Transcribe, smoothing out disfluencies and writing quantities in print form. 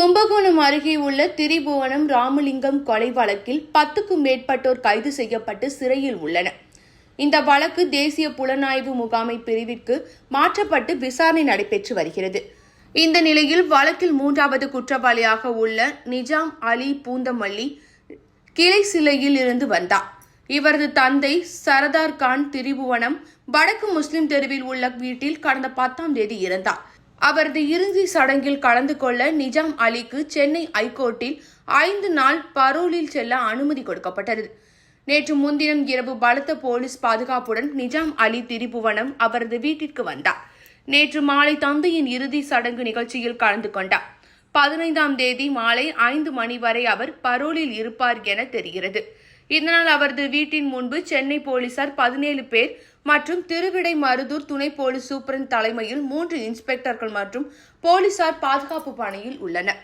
கும்பகோணம் அருகே உள்ள திரிபுவனம் ராமலிங்கம் கொலை வழக்கில் 10க்கும் மேற்பட்டோர் கைது செய்யப்பட்டு சிறையில் உள்ளனர். இந்த வழக்கு தேசிய புலனாய்வு முகாமை பிரிவிற்கு மாற்றப்பட்டு விசாரணை நடைபெற்று வருகிறது. இந்த நிலையில் வழக்கில் 3வது குற்றவாளியாக உள்ள நிஜாம் அலி பூந்தமல்லி கிளை சிலையில் இருந்து வந்தார். இவரது தந்தை சரதார் கான் திரிபுவனம் வடக்கு முஸ்லிம் தெருவில் உள்ள வீட்டில் கடந்த 10ஆம் தேதி இறந்தார். அவரது இறுதி சடங்கில் கலந்து கொள்ள நிஜாம் அலிக்கு சென்னை ஐகோர்ட்டில் 5 நாள் பரோலில் செல்ல அனுமதி கொடுக்கப்பட்டது. நேற்று முன்தினம் இரவு பலத்த போலீஸ் பாதுகாப்புடன் நிஜாம் அலி திரிபுவனம் அவரது வீட்டிற்கு வந்தார். நேற்று மாலை தந்தையின் இறுதி சடங்கு நிகழ்ச்சியில் கலந்து கொண்டார். 15ஆம் தேதி மாலை 5 மணி வரை அவர் பரோலில் இருப்பார் என தெரிகிறது. இதனால் அவரது வீட்டின் முன்பு சென்னை போலீசார் 17 பேர் மற்றும் திருவிடைமருதூர் துணை போலீஸ் சூப்பரண்ட் தலைமையில் 3 இன்ஸ்பெக்டர்கள் மற்றும் போலீசார் பாதுகாப்பு பணியில் உள்ளனர்.